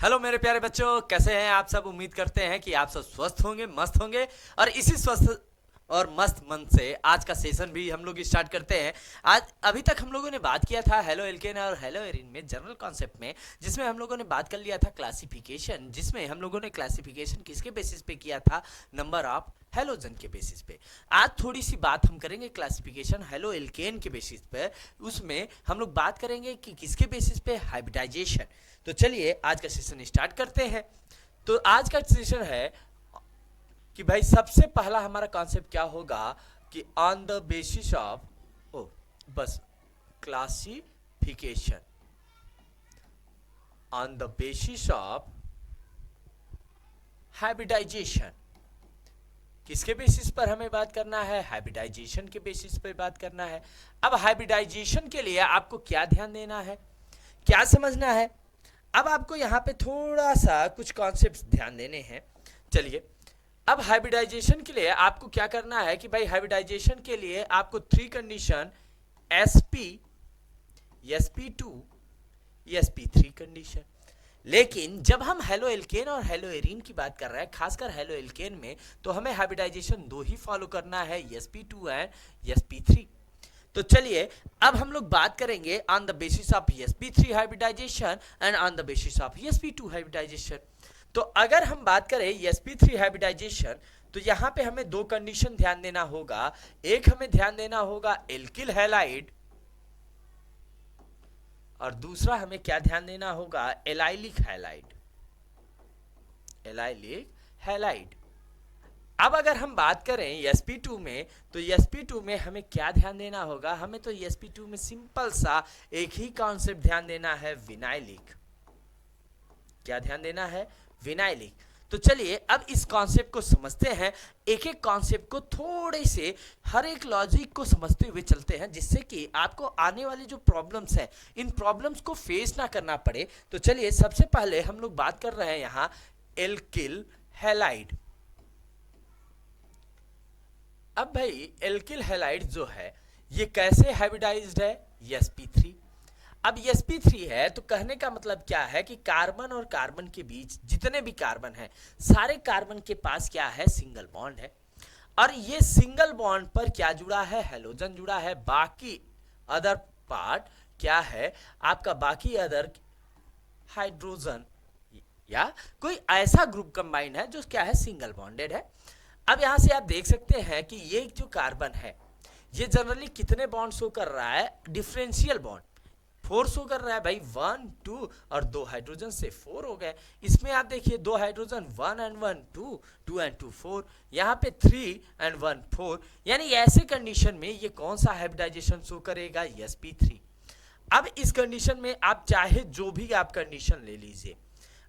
Hello मेरे प्यारे बच्चों, कैसे हैं आप सब। उम्मीद करते हैं कि आप सब स्वस्थ होंगे, मस्त होंगे। और इसी स्वस्थ और मस्त मन से आज का सेशन भी हम लोग स्टार्ट करते हैं। आज अभी तक हम लोगों ने बात किया था हेलो एल्केन और हेलो एरिन में जनरल कॉन्सेप्ट में, जिसमें हम लोगों ने बात कर लिया था क्लासिफिकेशन, जिसमें हम लोगों ने क्लासिफिकेशन किसके बेसिस पे किया था, नंबर ऑफ हेलोजन के बेसिस पे। आज थोड़ी सी बात हम करेंगे क्लासिफिकेशन हेलो एल्केन के बेसिस पे। उसमें हम लोग बात करेंगे कि किसके बेसिस पे, हाइब्रिडाइजेशन। तो चलिए आज का सेशन स्टार्ट करते हैं। तो आज का सेशन है कि भाई सबसे पहला हमारा कॉन्सेप्ट क्या होगा कि ऑन द बेसिस ऑफ बस classification, on the basis of hybridization. किसके बेसिस पर हमें बात करना है, हाइब्रिडाइजेशन के बेसिस पर बात करना है। अब हाइब्रिडाइजेशन के लिए आपको क्या ध्यान देना है, क्या समझना है। अब आपको यहाँ पे थोड़ा सा कुछ कॉन्सेप्ट्स ध्यान देने हैं। चलिए, अब हाइब्रिडाइजेशन के लिए आपको क्या करना है कि भाई हाइब्रिडाइजेशन के लिए आपको 3 condition sp, sp2, sp3 condition. लेकिन जब हम हेलो एल्केन और हेलो एरीन की बात कर रहे हैं, खासकर हेलो एल्केन में, तो हमें हाइब्रिडाइजेशन 2 ही फॉलो करना है, sp2 एंड sp3। तो चलिए अब हम लोग बात करेंगे on the basis of sp3 hybridization and on the basis of sp2 hybridization. तो अगर हम बात करें sp3 हाइब्रिडाइजेशन, तो यहां पे हमें 2 कंडीशन ध्यान देना होगा। एक हमें ध्यान देना होगा एल्किल हैलाइड, और दूसरा हमें क्या ध्यान देना होगा, एलाइलिक हैलाइड, एलाइलिक हैलाइड। अब अगर हम बात करें sp2 में, तो sp2 में हमें क्या ध्यान देना होगा, हमें तो sp2 में सिंपल सा एक ही कॉन्सेप्ट ध्यान देना है, विनाइलिक। क्या ध्यान देना है, विनाइलिक। तो चलिए अब इस कॉन्सेप्ट को समझते हैं, एक एक कॉन्सेप्ट को थोड़े से हर एक लॉजिक को समझते हुए चलते हैं, जिससे कि आपको आने वाली जो प्रॉब्लम्स है, इन प्रॉब्लम्स को फेस ना करना पड़े। तो चलिए सबसे पहले हम लोग बात कर रहे हैं यहाँ एल्किल हैलाइड। अब भाई एल्किल हैलाइड जो है ये कैसे हाइब्रिडाइज्ड है, sp3। अब sp3 है तो कहने का मतलब क्या है कि कार्बन और कार्बन के बीच जितने भी कार्बन हैं, सारे कार्बन के पास क्या है, सिंगल बॉन्ड है। और ये सिंगल बॉन्ड पर क्या जुड़ा है, हेलोजन जुड़ा है। बाकी अदर पार्ट क्या है आपका, बाकी अदर हाइड्रोजन या कोई ऐसा ग्रुप कंबाइंड है जो क्या है, सिंगल बॉन्डेड है। अब यहां से आप देख सकते हैं कि ये जो कार्बन है ये जनरली कितने बॉन्ड शो कर रहा है, डिफरेंशियल बॉन्ड 4 शो कर रहा है भाई, 1 2 और 2 हाइड्रोजन से 4 हो गए। इसमें आप देखिए 2 हाइड्रोजन 1 एंड 1 2, 2 एंड 2 4, यहाँ पे 3 एंड 1 4। यानी ऐसे कंडीशन में ये कौन सा हाइब्रिडाइजेशन शो करेगा, sp3। अब इस कंडीशन में आप चाहे जो भी आप कंडीशन ले लीजिए,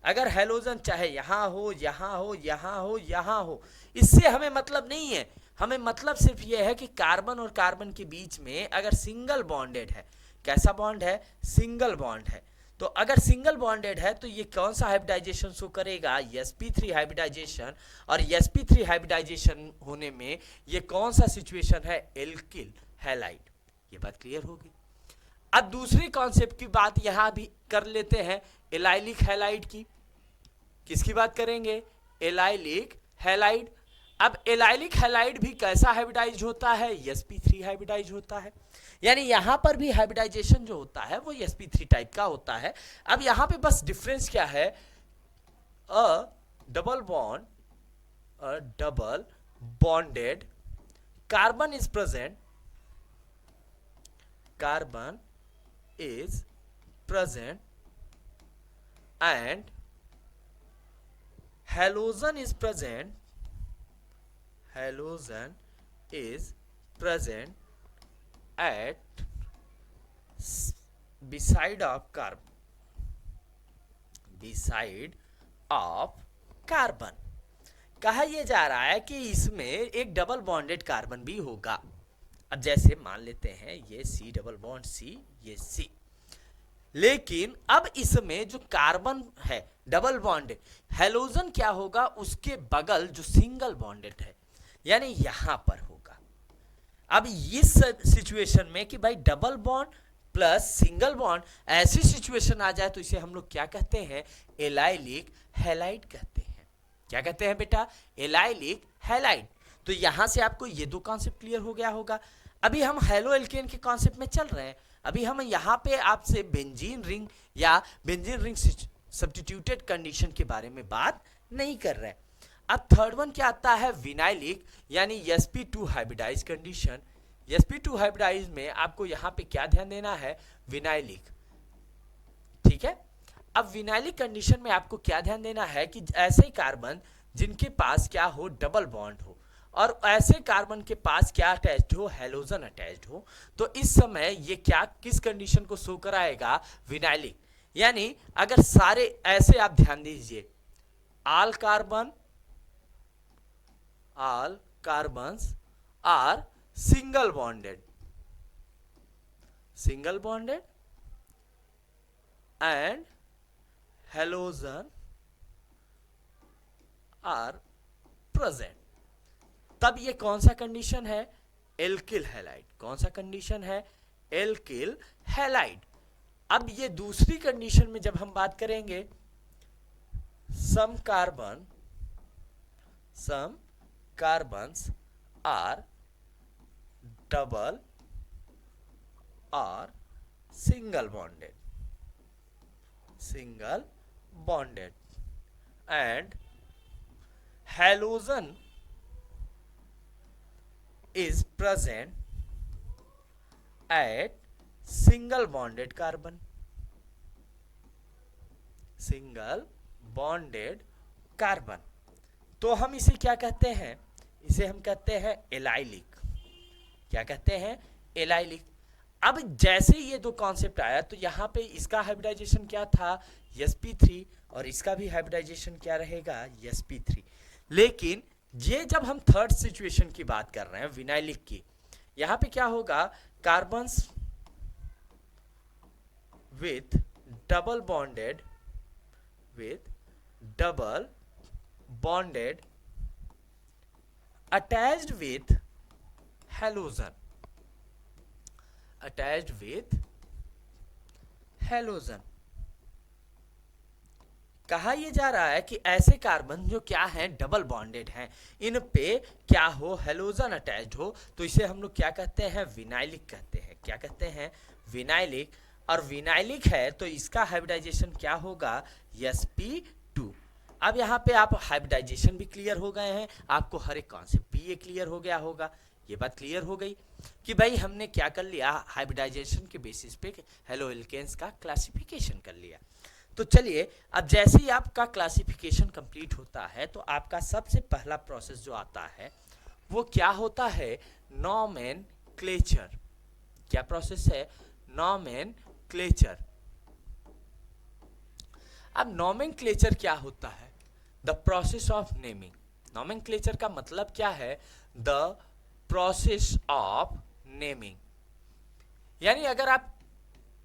अगर हेलोजन चाहे यहाँ हो, यहाँ हो, यहाँ हो, यहाँ हो, इससे हमें मतलब नहीं है। हमें मतलब सिर्फ ये है कि कार्बन और कार्बन के बीच में अगर सिंगल बॉन्डेड है, कैसा बॉन्ड है, सिंगल बॉन्ड है, तो अगर सिंगल बॉन्डेड है तो ये कौन सा हाइब्रिडाइजेशन शो करेगा, sp3 हाइब्रिडाइजेशन। और sp3 हाइब्रिडाइजेशन होने में ये कौन सा सिचुएशन है, एल्किल हैलाइड। ये बात क्लियर होगी। अब दूसरी कॉन्सेप्ट की बात यहां भी कर लेते हैं, एलाइलिक हैलाइड की। किसकी बात करेंगे, एलाइलिक हैलाइड। अब एलाइलिक हैलाइड भी कैसा हाइब्रिडाइज होता है, sp3 हाइब्रिडाइज होता है। यानी यहां पर भी हाइब्रिडाइजेशन जो होता है वो sp3 टाइप का होता है। अब यहां पे बस डिफरेंस क्या है, अ double bonded carbon is present, carbon is present and halogen is present, halogen is present at beside of carbon, beside of carbon। कहा यह जा रहा है कि इसमें एक डबल बॉन्डेड कार्बन भी होगा। अब जैसे मान लेते हैं ये C डबल बॉन्ड C, ये C, लेकिन अब इसमें जो कार्बन है डबल बॉन्डेड, हेलोजन क्या होगा, उसके बगल जो सिंगल बॉन्डेड है, यानी यहां पर होगा। अब इस सिचुएशन में कि भाई double bond plus single bond, ऐसी सिचुएशन आ जाए तो इसे हम लोग क्या कहते हैं, एलाइलिक हैलाइड कहते हैं। क्या कहते हैं बेटा, एलाइलिक हैलाइड। तो यहां से आपको ये दो कॉन्सेप्ट क्लियर हो गया होगा। अभी हम हेलो एल्केन के कॉन्सेप्ट में चल रहे हैं। अभी हम यहाँ पे आपसे बेंजीन रिंग या बेंजीन रिंग सब्स्टिट्यूटेड कंडीशन के बारे में बात नहीं कर रहे हैं। अब थर्ड वन क्या आता है, विनाइलिक यानी sp2 hybridise condition. sp2 hybridise में आपको यहाँ पे क्या ध्यान देना है, विनाइलिक, ठीक है। अब विनाइलिक कंडीशन में आपको क्या ध्यान देना है कि ऐसे कार्बन जिनके पास क्या हो, डबल बॉन्ड हो, और ऐसे कार्बन के पास क्या अटैच्ड हो, हेलोजन अटैच्ड हो। तो इस समय ये क्या किस कंडीशन को शो कराएगा, विनाइलिक। यानी अगर सारे ऐसे, आप ध्यान दीजिए, all carbons are single bonded and halogen are present, तब ये कौन सा कंडीशन है, एल्किल हैलाइड। कौन सा कंडीशन है, एल्किल हैलाइड। अब ये दूसरी कंडीशन में जब हम बात करेंगे, some carbons are double or single bonded and halogen is present at single bonded carbon, तो हम इसे क्या कहते हैं, इसे हम कहते हैं एलाइलिक। क्या कहते हैं, एलाइलिक। अब जैसे ये दो कॉन्सेप्ट आया तो यहाँ पे इसका हाइब्रिडाइजेशन क्या था, sp3, और इसका भी हाइब्रिडाइजेशन क्या रहेगा, sp3। लेकिन ये जब हम थर्ड सिचुएशन की बात कर रहे हैं, विनाइलिक की, यहाँ पे क्या होगा, carbons with double bonded attached with halogen, कहा यह जा रहा है कि ऐसे कार्बन जो क्या हैं, डबल बॉन्डेड हैं, इन पे क्या हो, हेलोजन अटैच्ड हो, तो इसे हम लोग क्या कहते हैं, विनाइलिक कहते हैं। क्या कहते हैं, विनाइलिक। और विनाइलिक है तो इसका हाइब्रिडाइजेशन क्या होगा, sp2। अब यहाँ पे आप हाइब्रिडाइजेशन भी क्लियर हो गए हैं, आपको हर एक कॉन्सेप्ट भी ये क्लियर हो गया होगा। ये बात क्लियर हो गई कि भाई हमने क्या कर लिया, हाइब्रिडाइजेशन के बेसिस पे हेलो एल्केन्स का क्लासिफिकेशन कर लिया। तो चलिए, अब जैसे ही आपका क्लासिफिकेशन कंप्लीट होता है तो आपका सबसे पहला प्रोसेस जो आता है वो क्या होता है, नॉमेनक्लेचर। क्या प्रोसेस है, नॉमेनक्लेचर। अब नॉमेनक्लेचर क्या होता है, the process of naming. Nomenclature का मतलब क्या है, द प्रोसेस ऑफ नेमिंग। यानी अगर आप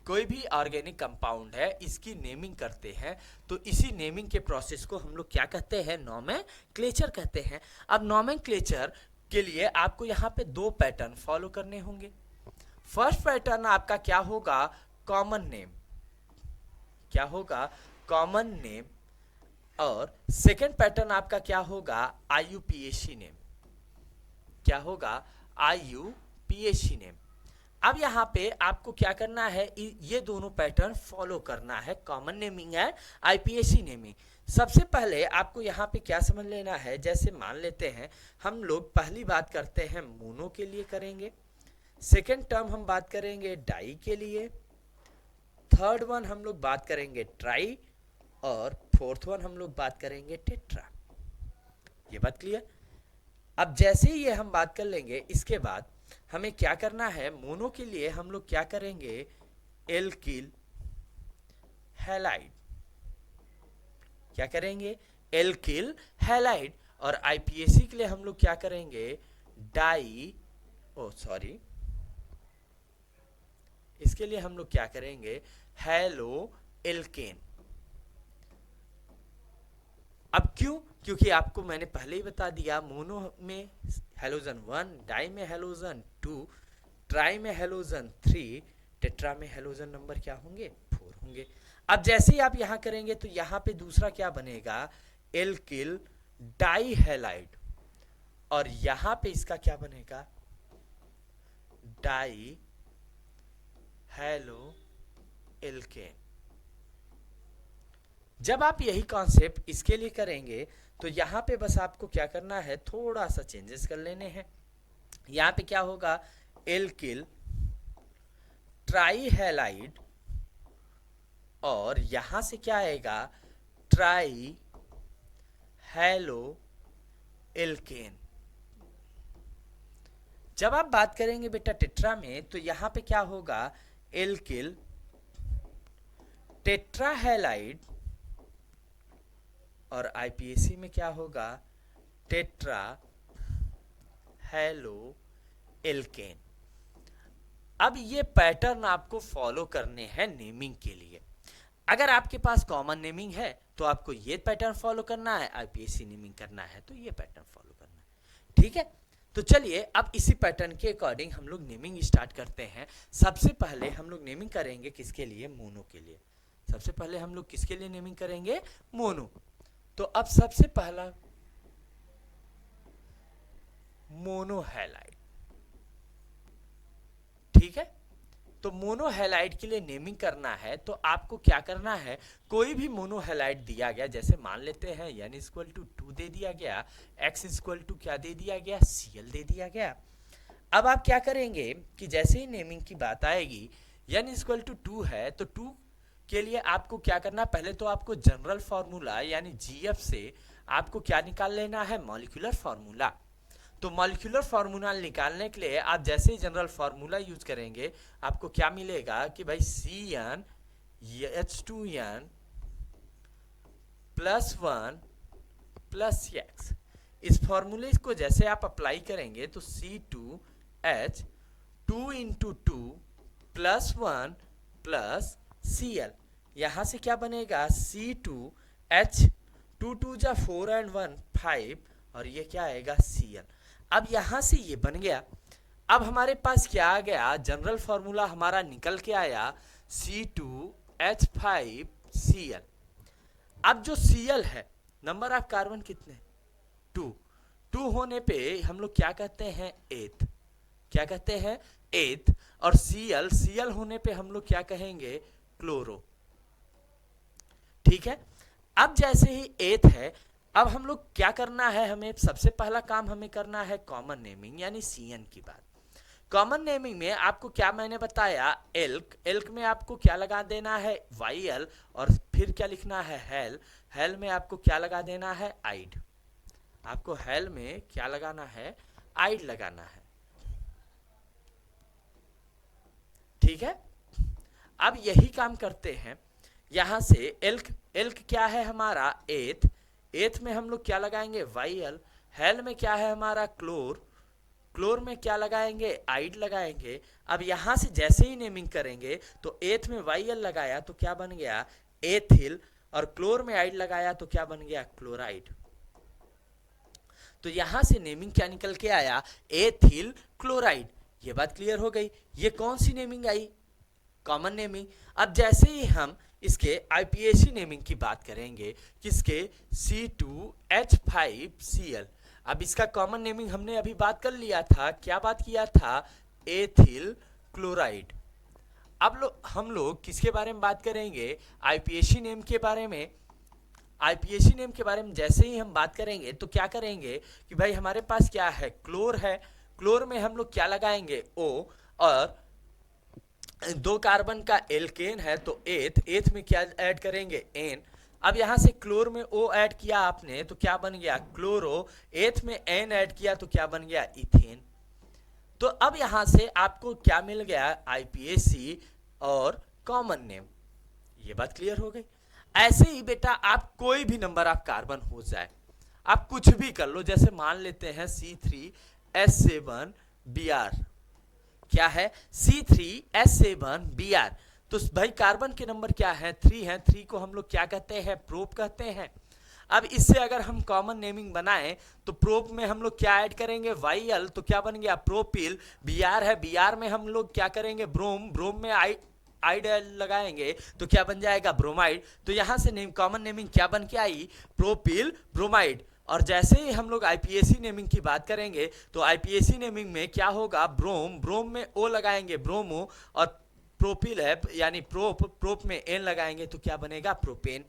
कोई भी ऑर्गेनिक कंपाउंड है, इसकी नेमिंग करते हैं तो इसी नेमिंग के प्रोसेस को हम लोग क्या कहते हैं, नॉमेनक्लेचर कहते हैं। अब नॉमेनक्लेचर के लिए आपको यहाँ पे दो पैटर्न फॉलो करने होंगे। फर्स्ट पैटर्न आपका क्या होगा, कॉमन नेम। क्या होगा, कॉमन नेम। और सेकंड पैटर्न आपका क्या होगा, IUPAC नेम। क्या होगा, IUPAC नेम। अब यहाँ पे आपको क्या करना है, ये दोनों पैटर्न फॉलो करना है, common naming and IUPAC naming. सबसे पहले आपको यहाँ पे क्या समझ लेना है, जैसे मान लेते हैं हम लोग पहली बात करते हैं मोनो के लिए करेंगे, सेकेंड टर्म हम बात करेंगे डाई के लिए, थर्ड वन हम लोग बात करेंगे ट्राई, और फोर्थ वन हम लोग बात करेंगे टेट्रा। ये बात क्लियर। अब जैसे ही ये हम बात कर लेंगे, इसके बाद हमें क्या करना है, मोनो के लिए हम लोग क्या करेंगे, एल्किल हैलाइड। क्या करेंगे, एल्किल हैलाइड। और IUPAC के लिए हम लोग क्या करेंगे, इसके लिए हम लोग क्या करेंगे, हेलो एल्केन। अब क्यों, क्योंकि आपको मैंने पहले ही बता दिया, मोनो में हेलोजन 1, डाई में हेलोजन 2, ट्राई में हेलोजन 3, टेट्रा में हेलोजन नंबर क्या होंगे, 4 होंगे। अब जैसे ही आप यहां करेंगे तो यहां पे दूसरा क्या बनेगा, एल्किल डाइहैलाइड, और यहां पे इसका क्या बनेगा, डाई हेलो एल्केन। जब आप यही कॉन्सेप्ट इसके लिए करेंगे तो यहां पे बस आपको क्या करना है, थोड़ा सा चेंजेस कर लेने हैं। यहां पे क्या होगा, एल्किल ट्राइहैलाइड, और यहां से क्या आएगा, ट्राई हेलो एल्केन। जब आप बात करेंगे बेटा टेट्रा में तो यहां पे क्या होगा, एल्किल टेट्राहैलाइड, और आईपीएसी में क्या होगा, टेट्रा हेलो एल्केन। अब ये पैटर्न आपको फॉलो करने हैं नेमिंग के लिए। अगर आपके पास कॉमन नेमिंग है तो आपको ये पैटर्न फॉलो करना है, आईपीएसी नेमिंग करना है तो ये पैटर्न फॉलो करना है, ठीक है। तो चलिए अब इसी पैटर्न के अकॉर्डिंग हम लोग नेमिंग स्टार्ट करते हैं। सबसे पहले हम लोग नेमिंग करेंगे किसके लिए, मोनो के लिए। सबसे पहले हम लोग किसके लिए नेमिंग करेंगे, मोनो। तो अब सबसे पहला मोनोहैलाइड, ठीक है। तो मोनोहैलाइड के लिए नेमिंग करना है तो आपको क्या करना है, कोई भी मोनोहैलाइड दिया गया, जैसे मान लेते हैं n इक्वल टू 2 दे दिया गया, x इक्वल टू क्या दे दिया गया, Cl दे दिया गया। अब आप क्या करेंगे कि जैसे ही नेमिंग की बात आएगी, n इक्वल टू 2 है तो 2 के लिए आपको क्या करना, पहले तो आपको जनरल फार्मूला यानी जीएफ से आपको क्या निकाल लेना है, मॉलिक्यूलर फार्मूला। तो मॉलिक्यूलर फार्मूला निकालने के लिए आप जैसे ही जनरल फार्मूला यूज करेंगे आपको क्या मिलेगा कि भाई CnH2n +1 + x। इस फॉर्मूले को जैसे आप अप्लाई करेंगे तो C2H 2 × 2 +1 + Cl, यहां से क्या बनेगा, C2H 2 2 जा 4 and 1 5, और ये क्या आएगा, Cl। अब यहां से ये बन गया। अब हमारे पास क्या आ गया, जनरल फार्मूला हमारा निकल के आया C2H5Cl। अब जो Cl है, नंबर ऑफ कार्बन कितने, 2 होने पे हम लोग क्या कहते हैं, एथ, क्या कहते हैं, एथ। और Cl होने पे हम लोग क्या कहेंगे, क्लोरो, ठीक है। अब जैसे ही एथ है, अब हम लोग क्या करना है, हमें सबसे पहला काम हमें करना है कॉमन नेमिंग यानी Cn की बात। कॉमन नेमिंग में आपको क्या मैंने बताया, एल्क में आपको क्या लगा देना है, YL, और फिर क्या लिखना है, हेल में आपको क्या लगा देना है, आइड। आपको हेल में क्या लगाना है, आइड लगाना है, ठीक है। अब यही काम करते हैं, यहां से एल्क क्या है हमारा, एथ में हम लोग क्या लगाएंगे, YL। हेल में क्या है हमारा, क्लोर में क्या लगाएंगे, आइड लगाएंगे। अब यहां से जैसे ही नेमिंग करेंगे तो एथ में YL लगाया तो क्या बन गया, एथिल, और क्लोर में आइड लगाया तो क्या बन गया, क्लोराइड। तो यहां से नेमिंग क्या निकल के आया, एथिल क्लोराइड। ये बात क्लियर हो गई। ये कौन सी नेमिंग आई, कॉमन नेमिंग। अब जैसे ही हम इसके आईपीएसी नेमिंग की बात करेंगे, किसके, C2H5Cl। अब इसका कॉमन नेमिंग हमने अभी बात कर लिया था, क्या बात किया था, एथिल क्लोराइड। अब हम लोग किसके बारे में बात करेंगे, आईपीएसी नेम के बारे में। आईपीएसी नेम के बारे में जैसे ही हम बात करेंगे तो क्या करेंगे कि भाई हमारे पास क्या है, क्लोर है, क्लोर में हम लोग क्या लगाएंगे, O, और 2 कार्बन का एल्केन है तो एथ में क्या ऐड करेंगे, N। अब यहां से क्लोर में O ऐड किया आपने तो क्या बन गया, क्लोरो। एथ में N ऐड किया तो क्या बन गया, इथेन। तो अब यहां से आपको क्या मिल गया, आईपीएसी और कॉमन नेम। ये बात क्लियर हो गई। ऐसे ही बेटा आप कोई भी नंबर ऑफ कार्बन हो जाए, आप कुछ भी कर लो, जैसे मान लेते हैं C3H7Br, क्या है, C3H7Br। तो भाई कार्बन के नंबर क्या है, 3 है, 3 को हम लोग क्या कहते हैं, प्रोप कहते हैं। अब इससे अगर हम कॉमन नेमिंग बनाएं तो प्रोप में हम लोग क्या ऐड करेंगे वाईएल, तो क्या बन गया प्रोपिल। बीआर है, बीआर में हम लोग क्या करेंगे ब्रोम, ब्रोम में आइड लगाएंगे तो क्या बन जाएगा ब्रोमाइड। तो यहां से नेम कॉमन नेमिंग क्या बन के आई प्रोपिल ब्रोमाइड। और जैसे ही हम लोग आईपीएसी नेमिंग की बात करेंगे तो आईपीएसी नेमिंग में क्या होगा ब्रोम, ब्रोम में ओ लगाएंगे ब्रोमो, और प्रोपिल है यानी प्रोप, प्रोप में एन लगाएंगे तो क्या बनेगा प्रोपेन।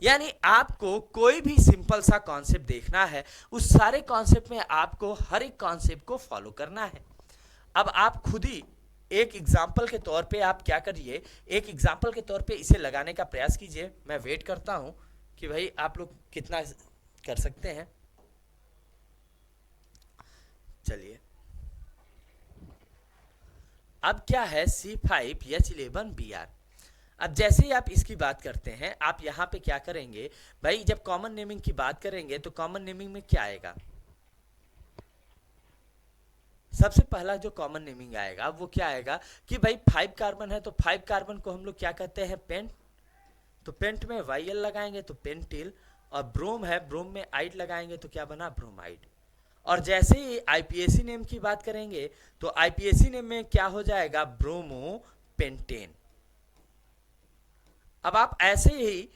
यानी आपको कोई भी सिंपल सा कॉन्सेप्ट देखना है, उस सारे कॉन्सेप्ट में आपको हर एक कॉन्सेप्ट को फॉलो करना है। अब आप खुद ही एक एग्जाम्पल के तौर पे आप क्या करिए, एक एग्जाम्पल के तौर पे इसे लगाने का प्रयास कीजिए। मैं वेट करता हूं कि भाई आप लोग कितना कर सकते हैं। चलिए, अब क्या है C5H11Br। अब जैसे ही आप इसकी बात करते हैं, आप यहां पे क्या करेंगे भाई, जब कॉमन नेमिंग की बात करेंगे तो कॉमन नेमिंग में क्या आएगा, सबसे पहला जो कॉमन नेमिंग आएगा वो क्या आएगा कि भाई 5 कार्बन है तो 5 कार्बन को हम लोग क्या कहते हैं पेंट, तो पेंट में वाईएल लगाएंगे तो पेंटिल, और ब्रोम है, ब्रोम में आइड लगाएंगे तो क्या बना ब्रोमाइड। और जैसे ही आईपीएसी नेम की बात करेंगे तो आईपीएसी नेम में क्या हो जाएगा ब्रोमो पेंटेन। अब आप ऐसे ही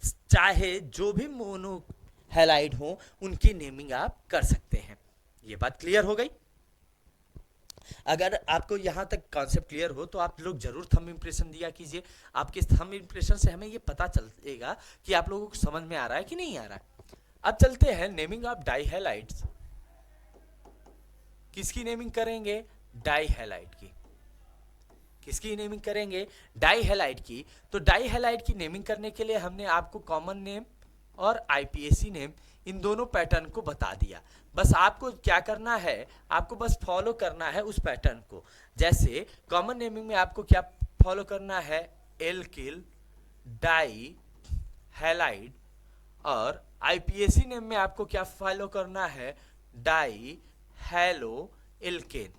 चाहे जो भी मोनो हैलाइड हो उनकी नेमिंग आप कर सकते हैं। ये बात क्लियर हो गई। अगर आपको यहां तक कॉन्सेप्ट क्लियर हो तो आप लोग जरूर थंब इंप्रेशन दिया कीजिए। आपके थंब इंप्रेशन से हमें ये पता चलेगा कि आप लोगों को समझ में आ रहा है कि नहीं आ रहा है। अब चलते हैं नेमिंग ऑफ डाई हैलाइड्स। किसकी नेमिंग करेंगे, डाई हैलाइड की। किसकी नेमिंग करेंगे, डाई हैलाइड की। तो डाई हैलाइड की नेमिंग करने के लिए हमने आपको कॉमन नेम और आईपीएसी नेम इन दोनों पैटर्न को बता दिया। बस आपको क्या करना है, आपको बस फॉलो करना है उस पैटर्न को। जैसे कॉमन नेमिंग में आपको क्या फॉलो करना है, एल्किल, डाई हैलाइड, और आईपीएसी नेम में आपको क्या फॉलो करना है, डाई हैलो एल्केन।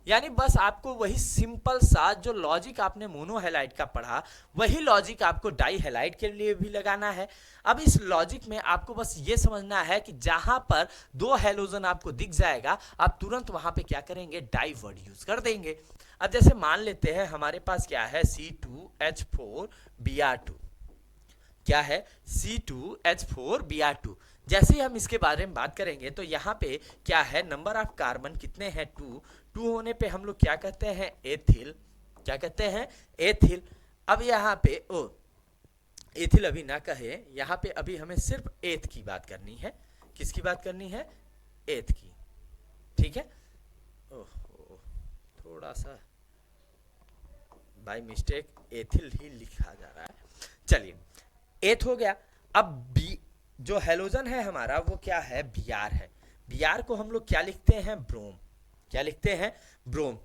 यानी बस आपको वही सिंपल सा जो लॉजिक आपने मोनो हैलाइड का पढ़ा वही लॉजिक आपको डाई हैलाइड के लिए भी लगाना है। अब इस लॉजिक में आपको बस ये समझना है कि जहां पर दो हैलोजन आपको दिख जाएगा आप तुरंत वहां पे क्या करेंगे, डाई वर्ड यूज कर देंगे। अब जैसे मान लेते हैं हमारे पास क्या है C2H4Br2, क्या है C2H4Br2। जैसे ही हम इसके बारे में बात करेंगे तो यहाँ पे क्या है, नंबर ऑफ कार्बन कितने हैं 2 होने पे हम लोग क्या कहते हैं एथिल, क्या कहते हैं एथिल। अब यहाँ पे एथिल अभी ना कहे, यहाँ पे अभी हमें सिर्फ एथ की बात करनी है। किसकी बात करनी है, एथ की, ठीक है। ओह थोड़ा सा बाय मिस्टेक एथिल ही लिखा जा रहा है। चलिए एथ हो गया। अब बी जो हेलोजन है हमारा वो क्या है, बीआर है। बीआर को हम लोग क्या लिखते हैं, ब्रोम, क्या लिखते हैं ब्रोम।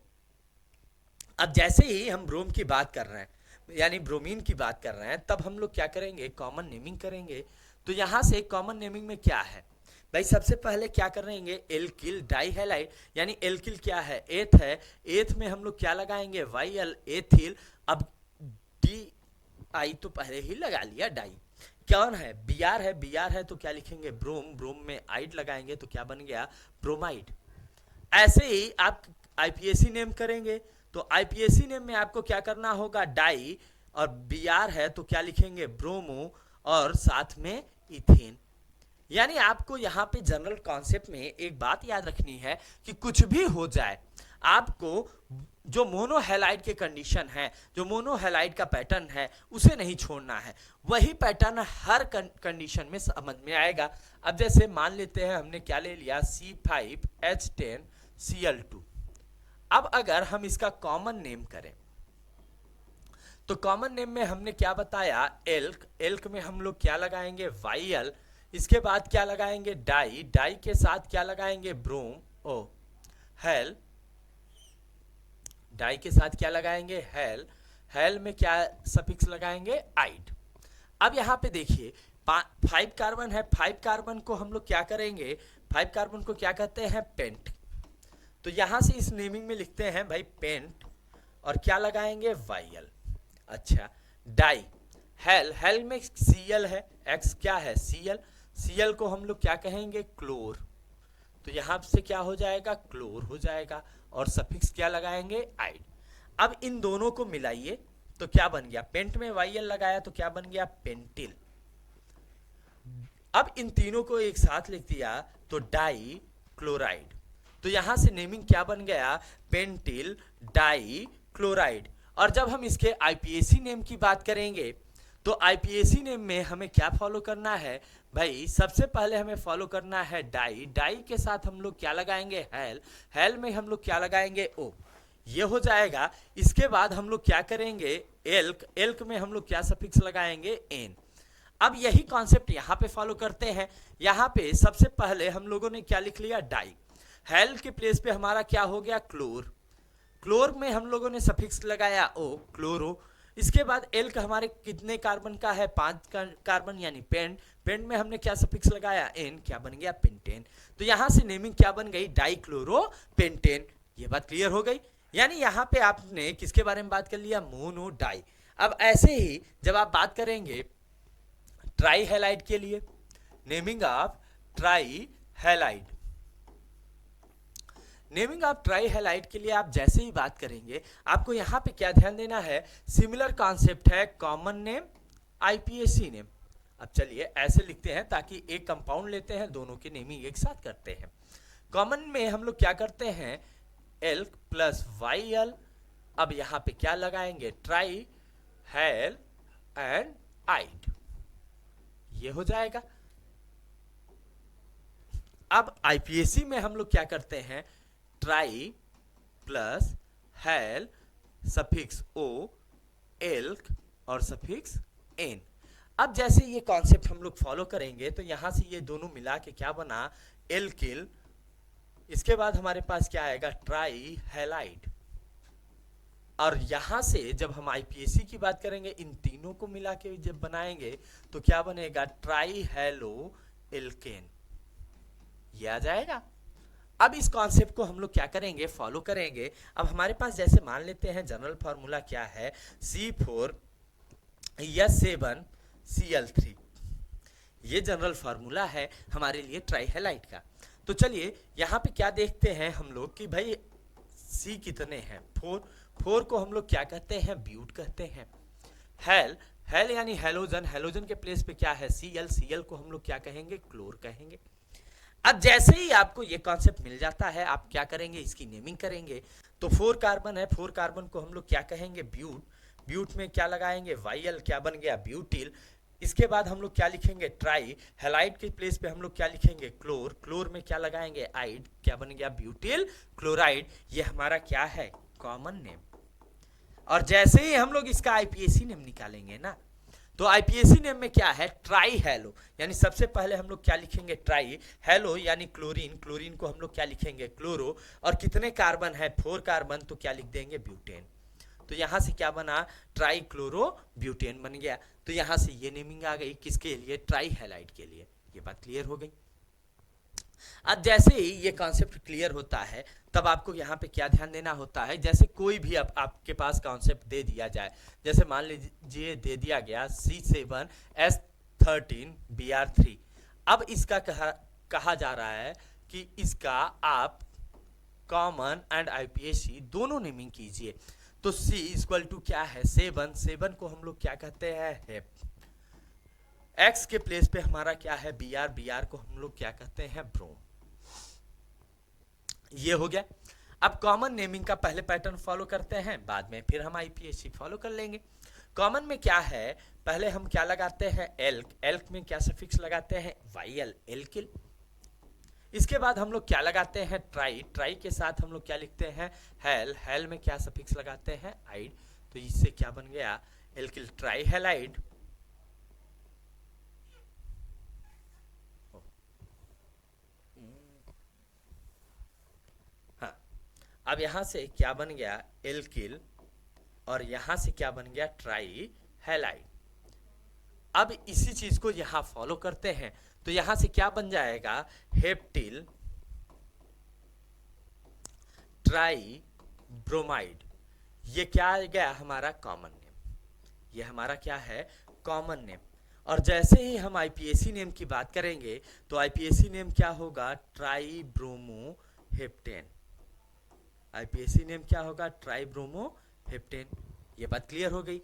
अब जैसे ही हम ब्रोम की बात कर रहे हैं यानी ब्रोमीन की बात कर रहे हैं तब हम लोग क्या करेंगे, कॉमन नेमिंग करेंगे। तो यहां से कॉमन नेमिंग में क्या है भाई, सबसे पहले क्या करेंगे, एल्किल डाई हैलाइड, यानी एल्किल क्या है एथ है, एथ में हम लोग क्या लगाएंगे वाईएल एथिल। अब डी आई तो पहले ही लगा लिया, डाई कौन है, बीआर है, बीआर है तो क्या लिखेंगे ब्रोम, ब्रोम में आइड लगाएंगे तो क्या बन गया ब्रोमाइड। ऐसे ही आप आईपीएसी नेम करेंगे तो आईपीएसी नेम में आपको क्या करना होगा, डाई, और बीआर है तो क्या लिखेंगे ब्रोमो, और साथ में इथेन। यानी आपको यहाँ पे जनरल कॉन्सेप्ट में एक बात याद रखनी है कि कुछ भी हो जाए आपको जो मोनो हैलाइड के कंडीशन है, जो मोनो हैलाइड का पैटर्न है उसे नहीं छोड़ना है, वही पैटर्न हर कंडीशन में समझ में आएगा। अब जैसे मान लेते हैं हमने क्या ले लिया C5H10Cl2। अब अगर हम इसका कॉमन नेम करें तो कॉमन नेम में हमने क्या बताया, एल्क, एल्क में हम लोग क्या लगाएंगे वाईएल, इसके बाद क्या लगाएंगे डाई, डाई के साथ क्या लगाएंगे ब्रोम ओ हेल, डाई के साथ क्या लगाएंगे हेल, हेल में क्या सफिक्स लगाएंगे आइड। अब यहां पे देखिए 5 कार्बन है, 5 कार्बन को हम लोग क्या करेंगे, 5 कार्बन को क्या कहते हैं पेंट। तो यहां से इस नेमिंग में लिखते हैं भाई पेंट, और क्या लगाएंगे वाईएल। अच्छा डाई हेल, हेल में Cl है, X क्या है Cl, Cl को हम लोग क्या कहेंगे, क्लोर। तो यहां से क्या हो जाएगा, क्लोर हो जाएगा, और सफिक्स क्या लगाएंगे, आइड। अब इन दोनों को मिलाइए तो क्या बन गया, पेंट में Yl लगाया तो क्या बन गया, पेंटिल। अब इन तीनों को एक साथ लिख दिया तो डाई क्लोराइड। तो यहां से नेमिंग क्या बन गया, पेंटिल डाई क्लोराइड। और जब हम इसके आईपीएसी नेम की बात करेंगे तो आईपीएसी नेम में हमें क्या फॉलो करना है भाई, सबसे पहले हमें फॉलो करना है डाई। डाई के साथ हम लोग क्या लगाएंगे, हेल। हेल में हम लोग क्या लगाएंगे, ओ। ये हो जाएगा। इसके बाद हम लोग क्या करेंगे, एल्क। एल्क में हम लोग क्या सफिक्स लगाएंगे, एन। अब यही कॉन्सेप्ट यहां पे फॉलो करते हैं। यहां पे सबसे पहले हम लोगों ने क्या लिख लिया, डाई। हेल के प्लेस पे हमारा क्या हो गया, क्लोर। क्लोर में हम लोगों ने सफिक्स लगाया ओ, क्लोरो। इसके बाद एल्क हमारे कितने कार्बन का है, 5 कार्बन यानी पेंट। पेंट में हमने क्या सफिक्स लगाया, एन। क्या बन गया, पेंटेन। तो यहां से नेमिंग क्या बन गई, डाई क्लोरो पेंटेन। ये बात क्लियर हो गई। यानी यहां पे आपने किसके बारे में बात कर लिया, मोनो डाई। अब ऐसे ही जब आप बात करेंगे ट्राई हैलाइड के लिए, naming of try halide. Naming of try halide के लिए आप जैसे ही बात करेंगे, आपको यहां पे क्या ध्यान देना है, सिमिलर कॉन्सेप्ट है, कॉमन नेम, आईपीएसी नेम। अब चलिए ऐसे लिखते हैं ताकि एक कंपाउंड लेते हैं, दोनों की नेमिंग एक साथ करते हैं। कॉमन में हम लोग क्या करते हैं, एल्क प्लस वाई। अब यहां पे क्या लगाएंगे, ट्राई हैल एंड आइड। ये हो जाएगा। अब आईपीएसी में हम लोग क्या करते हैं, ट्राई प्लस हैल सफिक्स ओ, एल्क और सफिक्स एन। अब जैसे ये कॉन्सेप्ट हम लोग फॉलो करेंगे तो यहां से ये दोनों मिला के क्या बना, एल्किल। इसके बाद हमारे पास क्या आएगा, ट्राई हैलाइड। और यहां से जब हम आईपीएसी की बात करेंगे, इन तीनों को मिला के जब बनाएंगे तो क्या बनेगा, ट्राई हैलो एल्केन। ये आ जाएगा। अब इस कॉन्सेप्ट को हम लोग क्या करेंगे, फॉलो करेंगे। अब हमारे पास जैसे मान लेते हैं जनरल फार्मूला क्या है, C4H7Cl3। ये जनरल फार्मूला है हमारे लिए ट्राईहैलाइड का। तो चलिए यहाँ पे क्या देखते हैं हम लोग कि भाई C कितने हैं, 4। 4 को हम लोग क्या कहते हैं, ब्यूट कहते हैं। हेल, हेल यानी हेलोजन। हेलोजन के प्लेस पे क्या है, Cl। Cl को हम लोग क्या कहेंगे, क्लोर कहेंगे। अब जैसे ही आपको ये कॉन्सेप्ट मिल जाता है, आप क्या करेंगे, इसकी नेमिंग करेंगे। तो 4 कार्बन है, 4 कार्बन को हम लोग क्या कहेंगे, ब्यूट। ब्यूट में क्या लगाएंगे, Yl। क्या बन गया, ब्यूटिल। इसके बाद हम लोग क्या लिखेंगे, ट्राई। हैलाइड के प्लेस पे हम लोग क्या लिखेंगे, क्लोर। क्लोर में क्या लगाएंगे, आइड। क्या बन गया, ब्यूटिल क्लोराइड। ये हमारा क्या है, कॉमन नेम। और जैसे ही हम लोग इसका आईपीएसी नेम निकालेंगे ना, तो आईपीएसी नेम में क्या है, ट्राई हैलो। यानी सबसे पहले हम लोग क्या लिखेंगे, ट्राई। हैलो यानी क्लोरीन। क्लोरीन को हम लोग क्या लिखेंगे, क्लोरो। और कितने कार्बन है, 4 कार्बन, तो क्या लिख देंगे, ब्यूटेन। तो यहां से क्या बना, ट्राई क्लोरो ब्यूटेन बन गया। तो यहां से ये नेमिंग आ गई किसके लिए, ट्राई हैलाइड के लिए। ये बात क्लियर हो गई। अब जैसे ही ये कॉन्सेप्ट क्लियर होता है, तब आपको यहाँ पे क्या ध्यान देना होता है, जैसे कोई भी आपके पास कॉन्सेप्ट दे दिया जाए, जैसे मान लीजिए दे दिया गया C7H13Br3। अब इसका कहा जा रहा है कि इसका आप कॉमन एंड आईपीएसी दोनों नेमिंग कीजिए। तो C इक्वल टू क्या है, 7। 7 को हम लोग क्या कहते हैं, हेप। X के प्लेस पे हमारा क्या है, Br। Br को हम लोग क्या कहते हैं, ब्रोम। ये हो गया। अब कॉमन नेमिंग का पहले पैटर्न फॉलो करते हैं, बाद में फिर हम आईपीएसी फॉलो कर लेंगे। कॉमन में क्या है, पहले हम क्या लगाते हैं, एल्क। एल्क में क्या सफिक्स लगाते हैं, Yl, एल्किल। इसके बाद हम लोग क्या लगाते हैं, ट्राई। ट्राई के साथ हम लोग क्या लिखते हैं, हेल। हेल में क्या सफिक्स लगाते हैं, आइड। तो इससे क्या बन गया, एल्किल ट्राई हैलाइड। अब यहां से क्या बन गया, एल्किल। और यहां से क्या बन गया, ट्राई हैलाइड। अब इसी चीज को यहां फॉलो करते हैं, तो यहां से क्या बन जाएगा, हेप्टिल ट्राई ब्रोमाइड। ये क्या आ गया, हमारा कॉमन नेम। ये हमारा क्या है, कॉमन नेम। और जैसे ही हम आईपीएसी नेम की बात करेंगे तो आईपीएसी नेम क्या होगा, ट्राइब्रोमोहेप्टेन। आईपीएसी नेम क्या होगा, ट्राइब्रोमोहेप्टेन। ये बात क्लियर हो गई।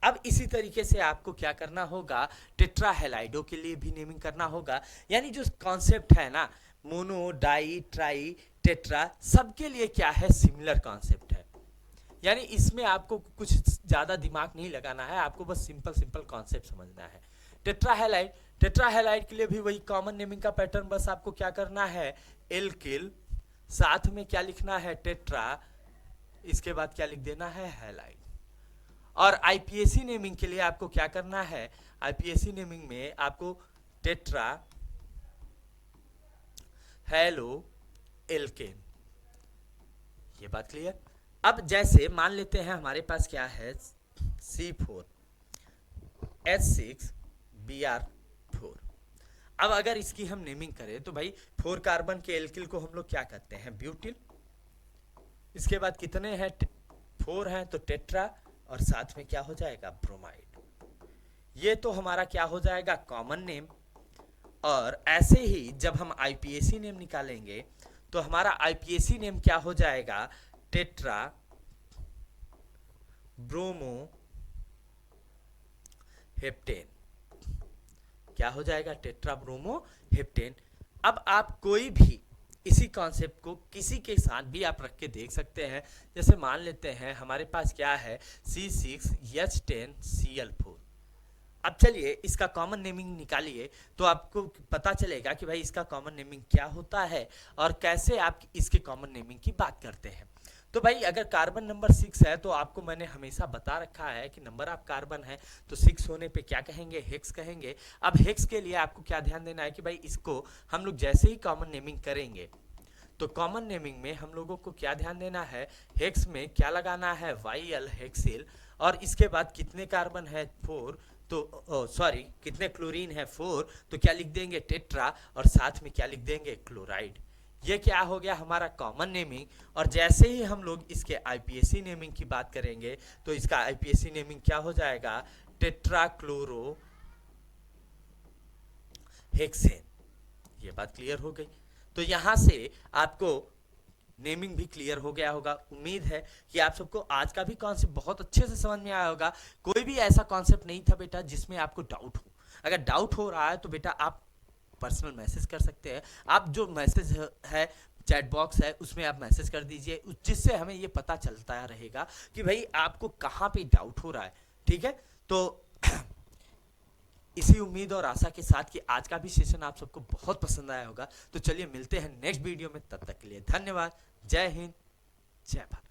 अब इसी तरीके से आपको क्या करना होगा, टेट्राहेलाइडो के लिए भी नेमिंग करना होगा। यानी जो कॉन्सेप्ट है ना, मोनो, डाई, ट्राई, टेट्रा, सबके लिए क्या है, सिमिलर कॉन्सेप्ट है। यानी इसमें आपको कुछ ज़्यादा दिमाग नहीं लगाना है, आपको बस सिंपल सिंपल कॉन्सेप्ट समझना है। टेट्राहेलाइड, टेट्राहेलाइड के लिए भी वही कॉमन नेमिंग का पैटर्न, बस आपको क्या करना है, एल्किल, साथ में क्या लिखना है, टेट्रा, इसके बाद क्या लिख देना है, हैलाइड। और आईपीएसी नेमिंग के लिए आपको क्या करना है, आईपीएसी नेमिंग में आपको टेट्रा हेलो एल्केन। ये बात क्लियर। अब जैसे मान लेते हैं हमारे पास क्या है, C4H6Br4। अब अगर इसकी हम नेमिंग करें तो भाई 4 कार्बन के एल्किल को हम लोग क्या करते हैं, ब्यूटिल। इसके बाद कितने हैं, 4 हैं तो टेट्रा, और साथ में क्या हो जाएगा, ब्रोमाइड। ये तो हमारा क्या हो जाएगा, कॉमन नेम। और ऐसे ही जब हम आईपीएसी नेम निकालेंगे तो हमारा आईपीएसी नेम क्या हो जाएगा, टेट्रा ब्रोमोहेप्टेन। क्या हो जाएगा, टेट्रा ब्रोमोहेप्टेन। अब आप कोई भी इसी कॉन्सेप्ट को किसी के साथ भी आप रख के देख सकते हैं। जैसे मान लेते हैं हमारे पास क्या है, C6H10Cl4। अब चलिए इसका कॉमन नेमिंग निकालिए तो आपको पता चलेगा कि भाई इसका कॉमन नेमिंग क्या होता है और कैसे आप इसके कॉमन नेमिंग की बात करते हैं। तो भाई अगर कार्बन नंबर 6 है तो आपको मैंने हमेशा बता रखा है कि नंबर ऑफ कार्बन है तो 6 होने पे क्या कहेंगे, हेक्स कहेंगे। अब हेक्स के लिए आपको क्या ध्यान देना है कि भाई इसको हम लोग जैसे ही कॉमन नेमिंग करेंगे तो कॉमन नेमिंग में हम लोगों को क्या ध्यान देना है, हेक्स में क्या लगाना है, YL हेक्सिल। और इसके बाद कितने कार्बन है, 4, तो सॉरी कितने क्लोरीन है, 4, तो क्या लिख देंगे, टेट्रा, और साथ में क्या लिख देंगे, क्लोराइड। ये क्या हो गया हमारा कॉमन नेमिंग। और जैसे ही हम लोग इसके आईपीएसी नेमिंग की बात करेंगे तो इसका आईपीएसी नेमिंग क्या हो जाएगा, टेट्राक्लोरो हेक्सेन। ये बात क्लियर हो गई। तो यहां से आपको नेमिंग भी क्लियर हो गया होगा। उम्मीद है कि आप सबको आज का भी कॉन्सेप्ट बहुत अच्छे से समझ में आया होगा। कोई भी ऐसा कॉन्सेप्ट नहीं था बेटा जिसमें आपको डाउट हो। अगर डाउट हो रहा है तो बेटा आप पर्सनल मैसेज कर सकते हैं। आप जो मैसेज है चैट बॉक्स है उसमें आप मैसेज कर दीजिए, जिससे हमें ये पता चलता रहेगा कि भाई आपको कहाँ पे डाउट हो रहा है। ठीक है, तो इसी उम्मीद और आशा के साथ कि आज का भी सेशन आप सबको बहुत पसंद आया होगा। तो चलिए मिलते हैं नेक्स्ट वीडियो में, तब तक के लिए धन्यवाद। जय हिंद, जय भारत।